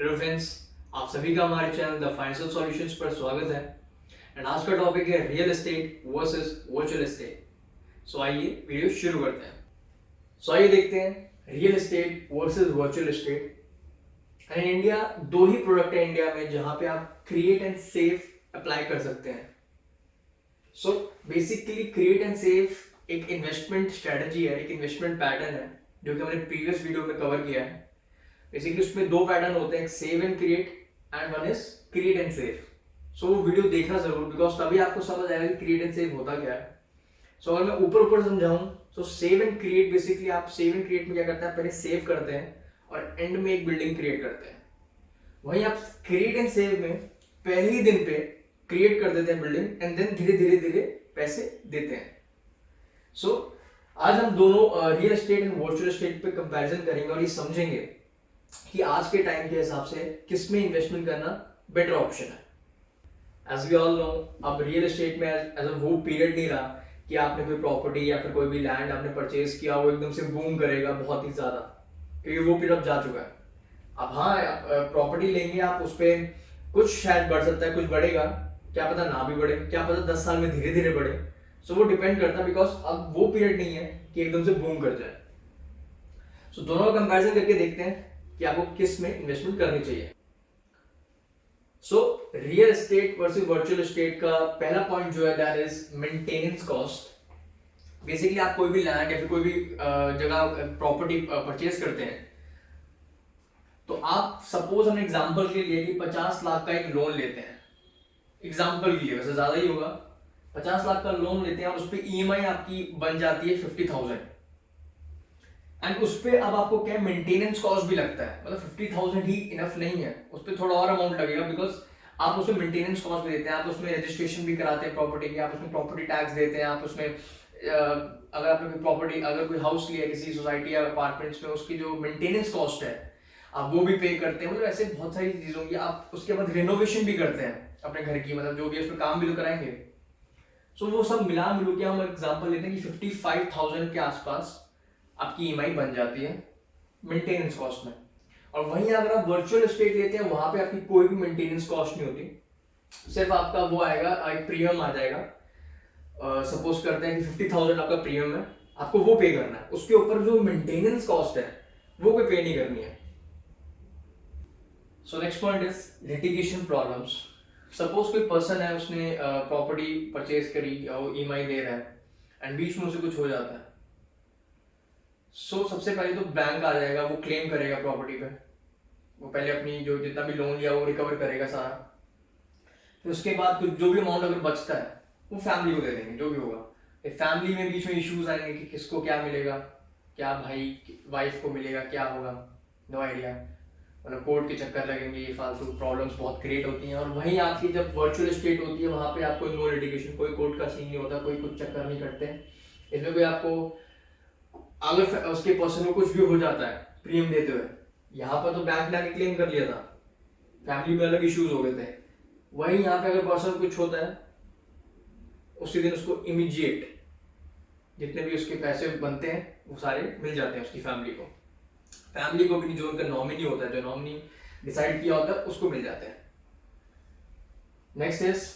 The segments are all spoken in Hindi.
हेलो फ्रेंड्स, आप सभी का हमारे चैनल द फाइनेंशियल सॉल्यूशंस पर स्वागत है। एंड आज का टॉपिक है real estate versus virtual estate. So आइए वीडियो शुरू करते हैं। सो आइए देखते हैं real estate versus virtual estate. And India दो ही प्रोडक्ट है इंडिया में जहां पे आप क्रिएट एंड सेव अप्लाई कर सकते हैं। So basically create and save एक इन्वेस्टमेंट स्ट्रेटजी है, एक इन्वेस्टमेंट पैटर्न है जो कि हमने प्रीवियस वीडियो में कवर किया है। बेसिकली उसमें दो पैटर्न होते हैं, save and create and one is create and save. So वो वीडियो देखना जरूर, बिकॉज तभी आपको समझ आएगा कि क्रिएट एंड सेव होता क्या है। सो अगर मैं ऊपर ऊपर समझाऊं तो सेव एंड क्रिएट, बेसिकली आप सेव एंड क्रिएट में क्या करते हैं, पहले सेव करते हैं और एंड में एक बिल्डिंग क्रिएट करते हैं। वहीं आप क्रिएट एंड सेव में पहले ही दिन पे क्रिएट कर देते हैं बिल्डिंग एंड देन धीरे धीरे धीरे पैसे देते हैं। सो आज हम दोनों real estate and virtual estate पे कंपैरिजन करेंगे और ये समझेंगे कि आज के टाइम के हिसाब से किस में इन्वेस्टमेंट करना बेटर ऑप्शन है। एज वी ऑल नो, अब रियल एस्टेट में एज वो पीरियड नहीं रहा कि आपने कोई प्रॉपर्टी या फिर कोई भी लैंड आपने परचेज किया वो एकदम से बूम करेगा बहुत ही ज्यादा, क्योंकि वो पीरियड अब जा चुका है। अब हाँ, प्रॉपर्टी लेंगे आप, उस पर कुछ शायद बढ़ सकता है, कुछ बढ़ेगा, क्या पता ना भी बढ़े, क्या पता 10 साल में धीरे धीरे बढ़े। सो वो डिपेंड करता है, बिकॉज अब वो पीरियड नहीं है कि एकदम से बूम कर जाए। सो दोनों का कंपैरिजन करके देखते हैं कि आपको किस में इन्वेस्टमेंट करनी चाहिए। So real estate versus virtual estate का पहला पॉइंट जो है that is maintenance cost. Basically आप कोई भी लैंड या फिर कोई भी जगह प्रॉपर्टी परचेज करते हैं तो आप सपोज हमने एग्जांपल के लिए कि 50 लाख का एक लोन लेते हैं, एग्जांपल के लिए, वैसे ज्यादा ही होगा, 50 लाख का लोन लेते हैं और उस पर ईएमआई आपकी बन जाती है 50,000 एंड उस पर अब आपको क्या मेंटेनेंस कॉस्ट भी लगता है। मतलब 50,000 ही इनफ नहीं है, उस पर थोड़ा और अमाउंट लगेगा, बिकॉज आप उसमें मेंटेनेंस कॉस्ट भी देते हैं, आप उसमें रजिस्ट्रेशन भी कराते हैं प्रॉपर्टी की, आप उसमें प्रॉपर्टी टैक्स देते हैं, आप उसमें अगर आपने कोई प्रॉपर्टी, अगर कोई हाउस लिया किसी सोसाइटी या अपार्टमेंट्स में, उसकी जो मेंटेनेंस कॉस्ट है आप वो भी पे करते हैं। मतलब ऐसे बहुत सारी चीजों की, आप उसके बाद रिनोवेशन भी करते हैं अपने घर की, मतलब जो भी उसमें काम भी तो कराएंगे। सो वो सब मिला मिलू के हम एग्जाम्पल लेते हैं कि 55,000 के आसपास आपकी ईएमआई बन जाती है मेंटेनेंस कॉस्ट में। और वहीं अगर आप वर्चुअल एस्टेट लेते हैं वहां पे आपकी कोई भी मेंटेनेंस कॉस्ट नहीं होती, सिर्फ आपका वो आएगा, एक प्रीमियम आ जाएगा। सपोज करते हैं कि 50,000 आपका प्रीमियम है, आपको वो पे करना है, उसके ऊपर जो मेंटेनेंस कॉस्ट है वो कोई पे नहीं करनी है। सो next point is litigation problems. Suppose कोई पर्सन है, उसने प्रॉपर्टी परचेज करी, वो ईएमआई दे रहा है एंड बीच में उसे कुछ हो जाता है। सो सबसे पहले तो बैंक आ जाएगा, वो क्लेम करेगा प्रॉपर्टी पे, वो पहले अपनी जो जितना भी लोन लिया वो रिकवर करेगा सारा। फिर उसके बाद कुछ जो भी अमाउंट अगर बचता है वो फैमिली को दे देंगे, जो भी होगा। फैमिली में बीच में इश्यूज आएंगे कि किसको क्या मिलेगा, क्या भाई वाइफ को मिलेगा, क्या होगा, नो आइडिया। मतलब कोर्ट के चक्कर लगेंगे, ये फालतू प्रॉब्लम्स बहुत क्रिएट होती हैं। और वहीं आपकी जब वर्चुअल स्टेट होती है वहां पे आपको नो लिटिगेशन, कोई कोर्ट का सीन नहीं होता, कोई कुछ चक्कर नहीं करते हैं इसमें। कोई आपको अगर उसके पर्सन को कुछ भी हो जाता है प्रीमियम देते हुए, यहाँ पर तो बैंक ने आके क्लेम कर लिया था, फैमिली में अलग इश्यूज हो गए थे। वहीं यहाँ पे अगर पर्सन कुछ होता है उसी दिन उसको इमीडिएट जितने भी उसके पैसे बनते हैं वो सारे मिल जाते हैं उसकी फैमिली को। फैमिली को भी, जो उनका नॉमिनी होता है, जो नॉमिनी डिसाइड किया होता है, उसको मिल जाते हैं। Next is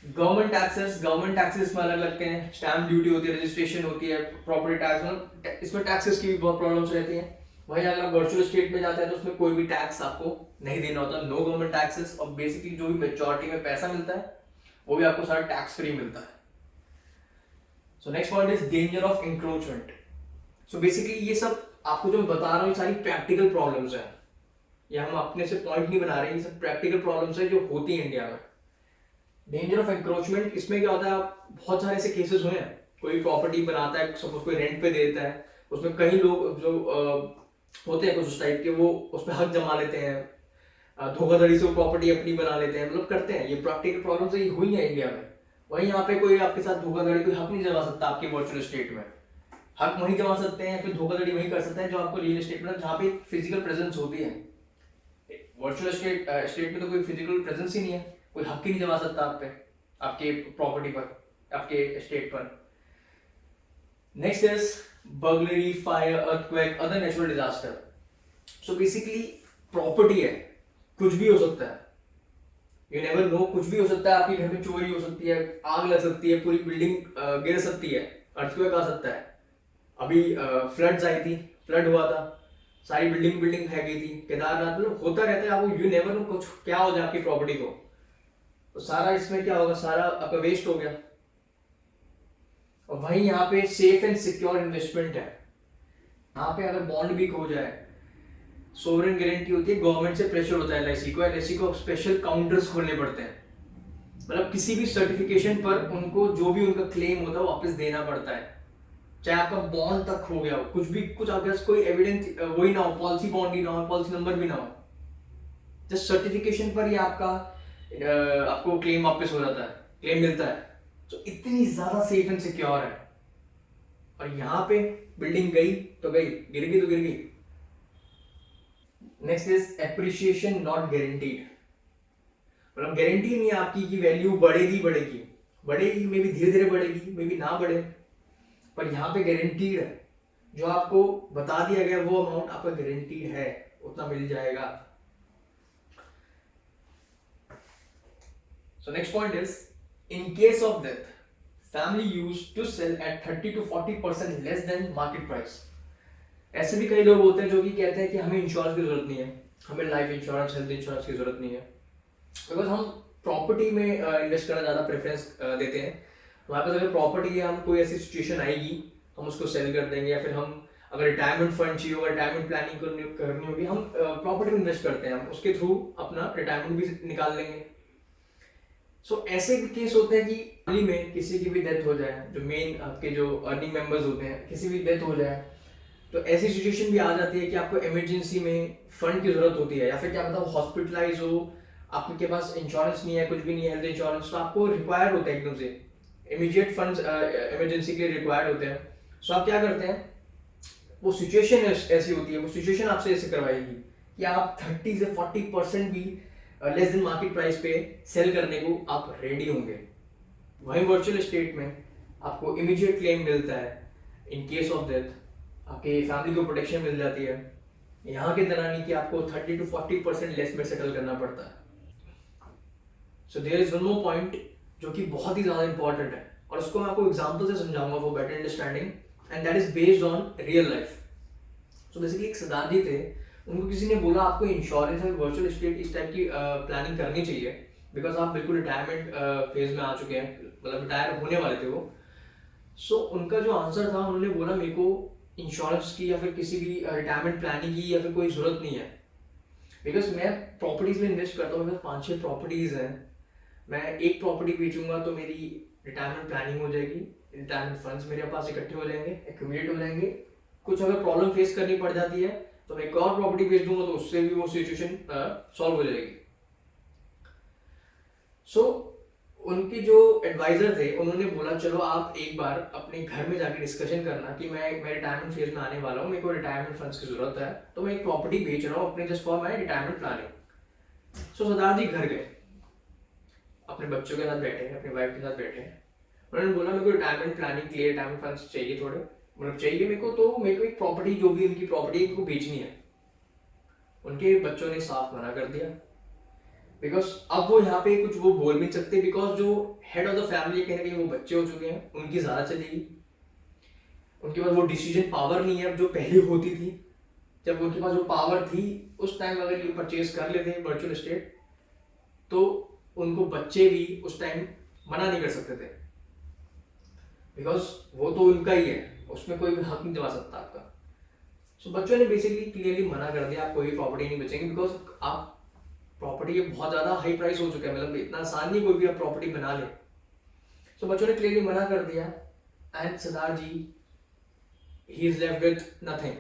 government taxes. Government taxes में अलग लगते हैं, स्टैम्प ड्यूटी होती है, रजिस्ट्रेशन होती है, प्रॉपर्टी टैक्स, मतलब इसमें टैक्सेस की भी बहुत प्रॉब्लम्स रहती हैं। वहीं अगर आप वर्चुअल स्टेट में जाते हैं तो उसमें कोई भी टैक्स आपको नहीं देना होता, नो गवर्नमेंट टैक्सेस। और बेसिकली जो भी मेजॉरिटी में पैसा मिलता है वो भी आपको सारा टैक्स फ्री मिलता है। सो next point is danger of encroachment. So basically ये सब आपको जो मैं बता रहा हूँ सारी प्रैक्टिकल प्रॉब्लम्स है, ये हम अपने से पॉइंट नहीं बना रहे, ये सब प्रैक्टिकल प्रॉब्लम्स है जो होती है इंडिया में। डेंजर ऑफ एंक्रोचमेंट, इसमें क्या होता है, बहुत सारे ऐसे केसेस हुए हैं, कोई प्रॉपर्टी बनाता है, सपोज कोई रेंट पे देता है, उसमें कई लोग जो होते हैं कुछ उस टाइप के, वो उसमें हक जमा लेते हैं, धोखाधड़ी से वो प्रॉपर्टी अपनी बना लेते हैं, मतलब करते हैं। ये प्रैक्टिकल प्रॉब्लम्स ये हुई है इंडिया में। वहीं यहाँ पे कोई आपके साथ धोखाधड़ी, कोई हक नहीं जमा सकता आपके वर्चुअल स्टेट में। हक वहीं जमा सकते हैं, फिर धोखाधड़ी वहीं कर सकते हैं जो आपको रियल एस्टेट में, जहाँ पे फिजिकल प्रेजेंस होती है। वर्चुअल स्टेट में तो कोई फिजिकल प्रेजेंस ही नहीं है, कोई हक ही नहीं जमा सकता आप पे, आपके प्रॉपर्टी पर, आपके स्टेट पर। Next is burglary, fire, earthquake, other natural disaster. So basically property है, कुछ भी हो सकता है, यू नेवर नो, कुछ भी हो सकता है। आपके घर में चोरी हो सकती है, आग लग सकती है, पूरी बिल्डिंग गिर सकती है, अर्थक्वेक आ सकता है। अभी फ्लड्स आई थी, फ्लड हुआ था, सारी बिल्डिंग बिल्डिंग ढह गई थी केदारनाथ में, होता रहता है। आपको यू नेवर नो कुछ क्या हो जाए आपकी प्रॉपर्टी को, तो सारा इसमें क्या होगा, सारा आपका वेस्ट हो गया। और वहीं यहाँ पे सेफ एंड सिक्योर इन्वेस्टमेंट है। यहाँ पे अगर बॉन्ड भी खो जाए, सोवरेन गारंटी होती है, गवर्नमेंट से प्रेशर होता है एलआईसी को स्पेशल काउंटर्स खोलने पड़ते हैं। मतलब किसी भी सर्टिफिकेशन पर उनको जो भी उनका क्लेम होता है वो वापस देना पड़ता है, चाहे आपका बॉन्ड तक खो गया हो, कुछ भी, कुछ अगर कोई एविडेंस वही ना हो, पॉलिसी बॉन्ड ही ना हो, पॉलिसी नंबर भी ना हो, जस्ट सर्टिफिकेशन पर ही आपको क्लेम वापस हो जाता है, क्लेम मिलता है। तो इतनी ज्यादा सेफ एंड सिक्योर है। और यहाँ पे बिल्डिंग गई तो गई, गिर गई तो गिर गई। Next is appreciation not guaranteed. मतलब गारंटी नहीं है आपकी कि वैल्यू बढ़ेगी, मे भी धीरे धीरे बढ़ेगी, मे भी ना बढ़े, पर यहाँ पे गारंटीड है। जो आपको बता दिया गया वो अमाउंट आपका गारंटीड है, उतना मिल जाएगा। So next point is, in case of death family used to sell at 30 to 40% less than market price. ऐसे भी कई लोग होते हैं जो कि कहते हैं कि हमें इंश्योरेंस की जरूरत नहीं है, हमें लाइफ इंश्योरेंस, हेल्थ इंश्योरेंस की जरूरत नहीं है, बिकॉज हम प्रॉपर्टी में इन्वेस्ट करना ज़्यादा प्रेफरेंस देते हैं। हमारे पास अगर प्रॉपर्टी है, हम कोई ऐसी सिचुएशन आएगी हम उसको सेल कर देंगे, या फिर हम अगर रिटायरमेंट फंड चाहिए होगा, रिटायरमेंट प्लानिंग करनी होगी, हम प्रॉपर्टी में इन्वेस्ट करते हैं, हम उसके थ्रू अपना रिटायरमेंट भी निकाल लेंगे। सो ऐसे भी केस होते हैं कि फैमिली में किसी की भी डेथ हो जाए, जो मेन आपके जो अर्निंग मेंबर्स होते हैं, किसी भी डेथ हो जाए, तो ऐसी सिचुएशन भी आ जाती है कि आपको इमरजेंसी में फंड की जरूरत होती है, या फिर क्या पता हॉस्पिटलाइज हो, आपके पास इंश्योरेंस नहीं है, कुछ भी नहीं है, हेल्थ इंश्योरेंस, तो आपको रिक्वायर होता है एकदम से इमीडिएट फंड्स इमरजेंसी के लिए रिक्वायर्ड होते हैं। सो आप क्या करते हैं, वो सिचुएशन ऐसी होती है, वो सिचुएशन आपसे ऐसे करवाएगी कि आप 30 से 40% भी लेस देन मार्केट प्राइस पे सेल करने को आप रेडी होंगे। वहीं वर्चुअल एस्टेट में आपको इमीडिएट क्लेम मिलता है, इन केस ऑफ डेथ आपके फैमिली को प्रोटेक्शन मिल जाती है। यहाँ की तरह नहीं कि आपको 30 to 40% लेस में सेटल करना पड़ता है। So there is one more point जो कि बहुत ही ज्यादा इंपॉर्टेंट है, और उसको मैं आपको एग्जांपल से समझाऊंगा for better understanding, and that is based on real life. So basically एक सरदार जी थे, उनको किसी ने बोला आपको इंश्योरेंस और वर्चुअल एस्टेट इस टाइप की प्लानिंग करनी चाहिए, बिकॉज आप बिल्कुल रिटायरमेंट फेज में आ चुके हैं, मतलब रिटायर होने वाले थे वो। सो उनका जो आंसर था, उन्होंने बोला मेरे को इंश्योरेंस की या फिर किसी भी रिटायरमेंट प्लानिंग की या फिर कोई जरूरत नहीं है, बिकॉज मैं प्रॉपर्टीज में इन्वेस्ट करता हूँ, मेरे पास 5-6 प्रॉपर्टीज हैं, मैं एक प्रॉपर्टी बेचूंगा तो मेरी रिटायरमेंट प्लानिंग हो जाएगी, रिटायरमेंट फंड्स मेरे पास इकट्ठे हो जाएंगे, एक्यूमुलेट हो जाएंगे, कुछ अगर प्रॉब्लम फेस करनी पड़ जाती है तो मैं एक और प्रॉपर्टी बेच दूंगा तो उससे भी वो सिचुएशन सॉल्व हो जाएगी। सो उनके जो एडवाइजर थे उन्होंने बोला चलो आप एक बार अपने घर में जाके डिस्कशन करना कि मैं रिटायरमेंट फेज में आने वाला हूँ, मेरे को रिटायरमेंट फंड्स की जरूरत है, तो मैं एक प्रॉपर्टी बेच रहा हूँ अपने just for my retirement planning. So Sardar ji घर गए, अपने बच्चों के साथ बैठे, अपनी वाइफ के साथ बैठे, उन्होंने बोला मेरे को रिटायरमेंट प्लानिंग के लिए रिटायरमेंट फंड्स चाहिए थोड़े, मतलब चाहिए मेरे को, तो मेरे को एक प्रॉपर्टी जो भी उनकी प्रॉपर्टी उनको बेचनी है। उनके बच्चों ने साफ मना कर दिया, बिकॉज अब वो यहाँ पे कुछ वो बोल भी नहीं सकते, बिकॉज जो हेड ऑफ द फैमिली कहीं ना कहीं वो बच्चे हो चुके हैं, उनकी ज्यादा चलेगी, उनके पास वो डिसीजन पावर नहीं है जो पहले होती थी। जब उनके पास वो पावर थी उस टाइम अगर ये परचेज कर लेते वर्चुअल एस्टेट तो उनको बच्चे भी उस टाइम मना नहीं कर सकते थे, बिकॉज वो तो उनका ही है, उसमें कोई भी हक नहीं दिला सकता आपका। सो बच्चों ने बेसिकली क्लियरली मना कर दिया, आप कोई प्रॉपर्टी नहीं बेचेंगे, बिकॉज आप प्रॉपर्टी के बहुत ज्यादा हाई प्राइस हो चुका है, मतलब इतना आसान नहीं कोई भी आप प्रॉपर्टी बना ले। सो बच्चों ने क्लियरली मना कर दिया, and Sardar ji he is left with nothing.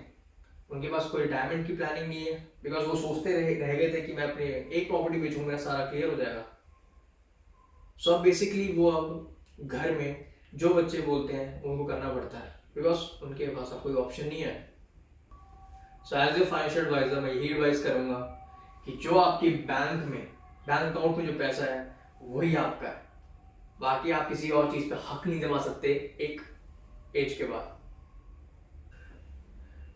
उनके पास कोई रिटायरमेंट की प्लानिंग नहीं है, बिकॉज वो सोचते रह गए थे कि मैं अपने एक प्रॉपर्टी बेचूंगा सारा क्लियर हो जाएगा। सो अब बेसिकली वो अब घर में जो बच्चे बोलते हैं उनको करना पड़ता है, बिकॉज उनके पास अब कोई ऑप्शन नहीं है। So as a financial adviser मैं यही एडवाइस करूंगा कि जो आपकी बैंक अकाउंट में जो पैसा है वही आपका है, बाकी आप किसी और चीज पे हक नहीं जमा सकते एक एज के बाद।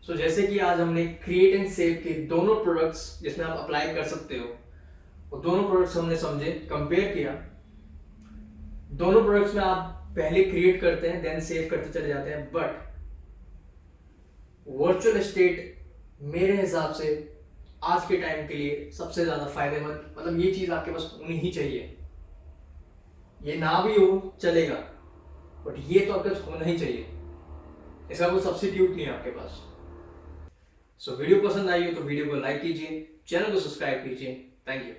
सो जैसे कि आज हमने क्रिएट एंड सेव के दोनों प्रोडक्ट्स जिसमें आप अप्लाई कर सकते हो, और दोनों प्रोडक्ट्स हमने समझे, कंपेयर किया। दोनों प्रोडक्ट्स में आप पहले क्रिएट करते हैं देन सेव करते चले जाते हैं, बट वर्चुअल एस्टेट मेरे हिसाब से आज के टाइम के लिए सबसे ज्यादा फायदेमंद, मतलब ये चीज आपके पास होनी ही चाहिए। ये ना भी हो चलेगा, बट ये तो आपके पास होना ही चाहिए, इसका कोई सब्स्टिट्यूट नहीं है आपके पास। सो वीडियो पसंद आई हो तो वीडियो को लाइक कीजिए, चैनल को सब्सक्राइब कीजिए। Thank you.